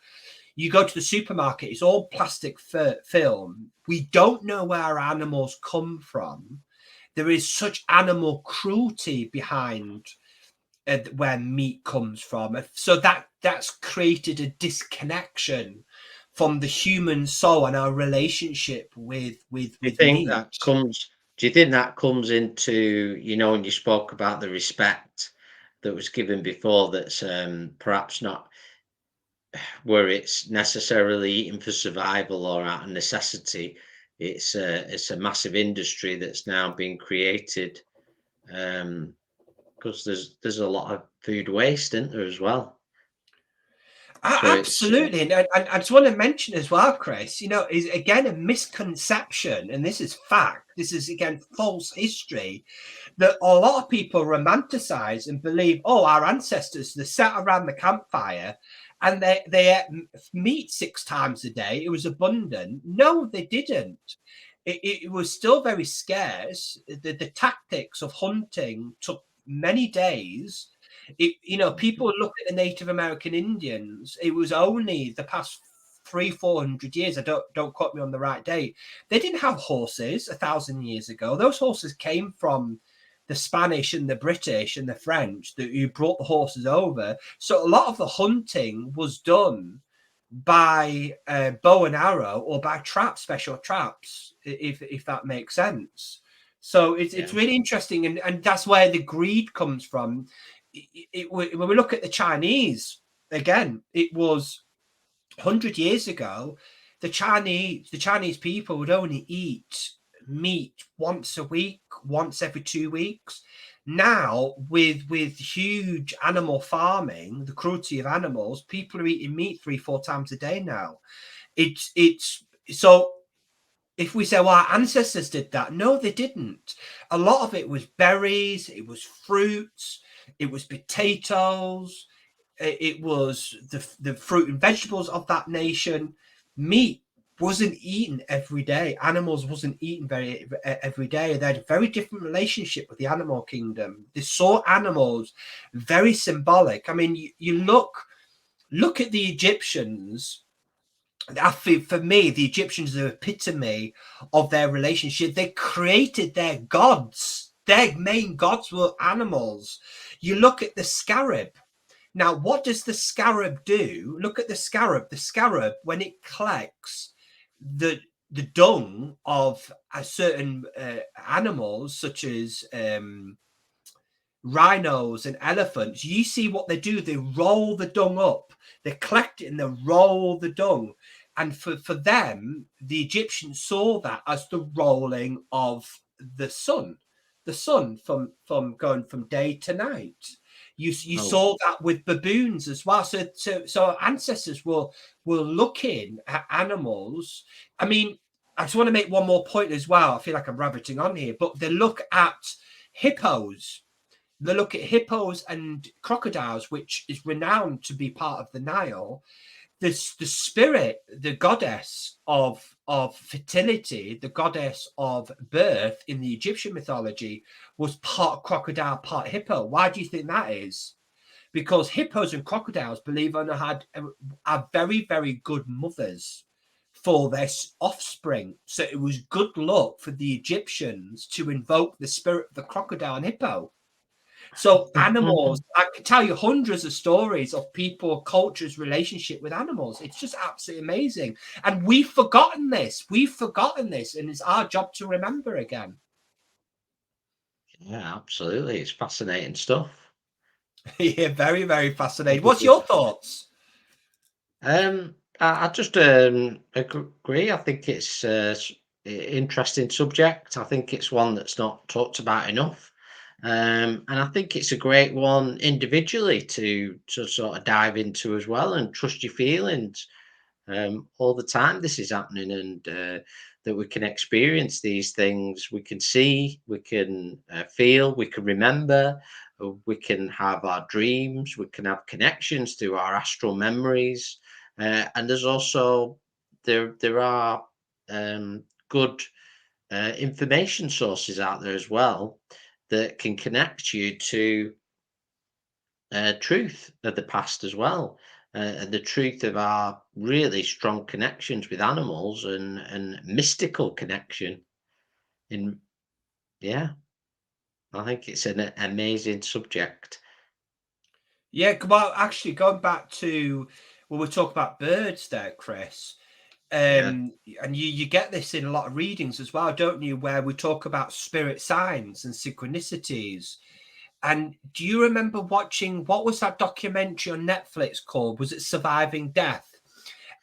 you go to the supermarket, it's all plastic film. We don't know where our animals come from. There is such animal cruelty behind where meat comes from. So that's created a disconnection from the human soul and our relationship with meat. Do you think that comes into, when you spoke about the respect that was given before, that's perhaps not where it's necessarily eating for survival or out of necessity. It's a massive industry that's now being created, because there's a lot of food waste, isn't there, as well? Absolutely. And I just want to mention as well, Chris, is again a misconception, and this is fact. This is again false history, that a lot of people romanticize and believe, our ancestors, they sat around the campfire and they ate meat 6 times a day. It was abundant. No, they didn't. it was still very scarce. The tactics of hunting took many days. People look at the Native American Indians. It was only the past 300-400 years. I don't quote me on the right date. They didn't have horses 1,000 years ago. Those horses came from the Spanish and the British and the French who brought the horses over. So a lot of the hunting was done by bow and arrow or by traps, special traps, if that makes sense. So it's really interesting, and that's where the greed comes from. When we look at the Chinese, again, it was 100 years ago, the Chinese people would only eat meat once a week, once every 2 weeks. Now, with huge animal farming, the cruelty of animals, people are eating meat 3-4 times a day now. It's so if we say, well, our ancestors did that, no, they didn't. A lot of it was berries, it was fruits, it was potatoes, it was the fruit and vegetables of that nation. Meat wasn't eaten every day. Animals wasn't eaten every day. They had a very different relationship with the animal kingdom. They saw animals very symbolic. I mean, you look at the Egyptians. I think for me, the Egyptians are the epitome of their relationship. They created their gods. Their main gods were animals. You look at the scarab. Now, what does the scarab do? Look at the scarab. The scarab, when it collects the dung of a certain animals, such as rhinos and elephants, you see what they do. They roll the dung up. They collect it and they roll the dung. And for them, the Egyptians saw that as the rolling of the sun from going from day to night. You saw that with baboons as well. So our ancestors were looking at animals. I mean, I just want to make one more point as well. I feel like I'm rabbiting on here, but they look at hippos. They look at hippos and crocodiles, which is renowned to be part of the Nile. The spirit, the goddess of fertility, the goddess of birth in the Egyptian mythology was part crocodile, part hippo. Why do you think that is? Because hippos and crocodiles, believe it or not, are very, very good mothers for their offspring. So it was good luck for the Egyptians to invoke the spirit of the crocodile and hippo. So animals, I can tell you hundreds of stories of people, cultures' relationship with animals. It's just absolutely amazing. And we've forgotten this. And it's our job to remember again. Yeah, absolutely. It's fascinating stuff. Yeah, very, very fascinating. What's your thoughts? I just agree. I think it's an interesting subject. I think it's one that's not talked about enough. And I think it's a great one individually to sort of dive into as well and trust your feelings. All the time this is happening, and that we can experience these things. We can see, we can feel, we can remember, we can have our dreams, we can have connections to our astral memories. And there's also there are good information sources out there as well that can connect you to truth of the past as well, and the truth of our really strong connections with animals and mystical connection. In Yeah, I think it's an amazing subject. Yeah, well, actually, going back to when we talk about birds there, Chris, Yeah. and you get this in a lot of readings as well, don't you, where we talk about spirit signs and synchronicities. And do you remember watching, what was that documentary on Netflix called? Was it Surviving Death?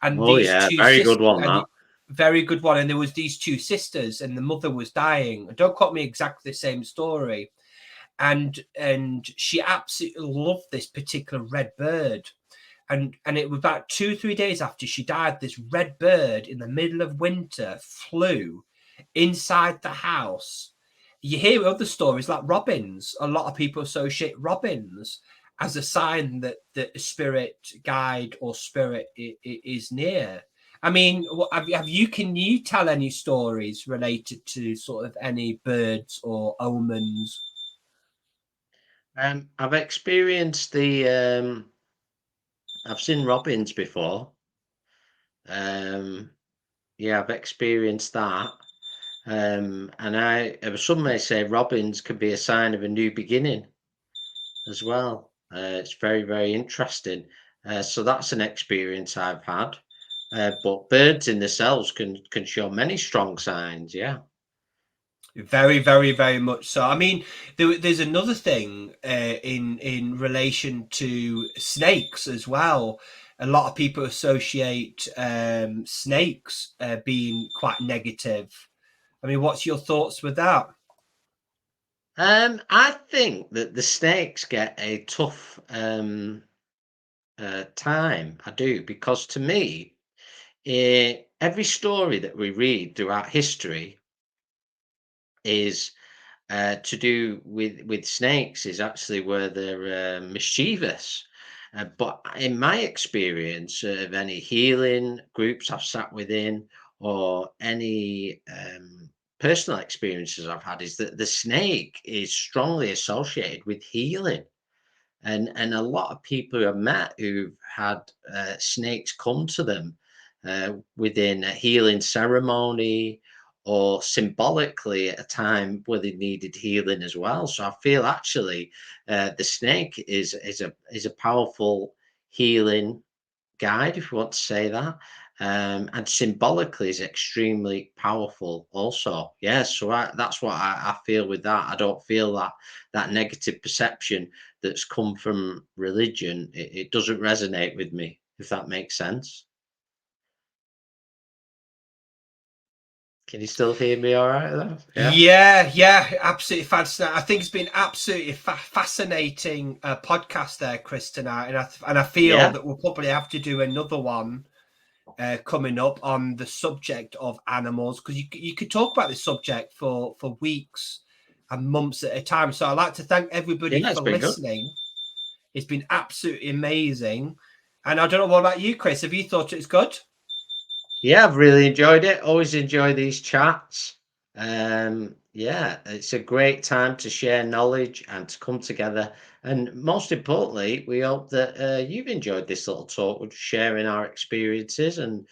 And Oh these yeah, two very sisters, good one that. very good one. And there was these two sisters, and the mother was dying. Don't quote me exactly the same story. And she absolutely loved this particular red bird. And it was about 2-3 days after she died, this red bird in the middle of winter flew inside the house. You hear other stories like robins. A lot of people associate robins as a sign that the spirit guide or spirit is near. I mean, can you tell any stories related to sort of any birds or omens? I've experienced I've seen robins before. Um, yeah, I've experienced that. And some may say robins could be a sign of a new beginning as well. It's very, very interesting. So that's an experience I've had. But birds in themselves can show many strong signs. Yeah. Very, very, very much so. I mean, there's another thing in relation to snakes as well. A lot of people associate snakes being quite negative. I mean, what's your thoughts with that? I think that the snakes get a tough time. I do, because to me, every story that we read throughout history is to do with snakes, is actually where they're mischievous. But in my experience of any healing groups I've sat within, or any personal experiences I've had, is that the snake is strongly associated with healing. And a lot of people who I've met who've had snakes come to them within a healing ceremony, or symbolically at a time where they needed healing as well. So I feel actually the snake is a powerful healing guide, if you want to say that. And symbolically is extremely powerful also. Yeah, so that's what I feel with that. I don't feel that negative perception that's come from religion. It doesn't resonate with me, if that makes sense. Can you still hear me all right though? Yeah. Yeah, yeah, absolutely fascinating. I think it's been absolutely fascinating podcast there, Chris, tonight, and I feel Yeah. that we'll probably have to do another one coming up on the subject of animals, because you could talk about this subject for weeks and months at a time. So I'd like to thank everybody Yeah, it's for been good. listening. It's been absolutely amazing, and I don't know what about you, Chris. Have you thought it's good? Yeah, I've really enjoyed it. Always enjoy these chats. Yeah, it's a great time to share knowledge and to come together. And most importantly, we hope that you've enjoyed this little talk with sharing our experiences and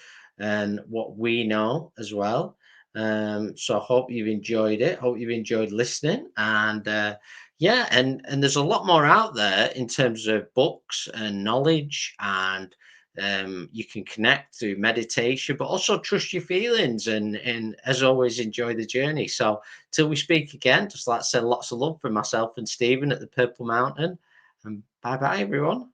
what we know as well. So I hope you've enjoyed it. Hope you've enjoyed listening. And yeah, and there's a lot more out there in terms of books and knowledge, and you can connect through meditation, but also trust your feelings, and as always, enjoy the journey. So till we speak again, just like to send lots of love from myself and Stephen at the Purple Mountain, and bye bye everyone.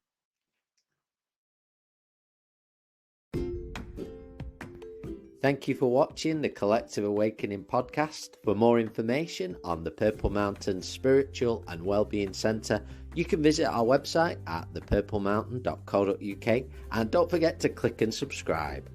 Thank you for watching the Collective Awakening podcast. For more information on the Purple Mountain Spiritual and Wellbeing Centre, you can visit our website at thepurplemountain.co.uk, and don't forget to click and subscribe.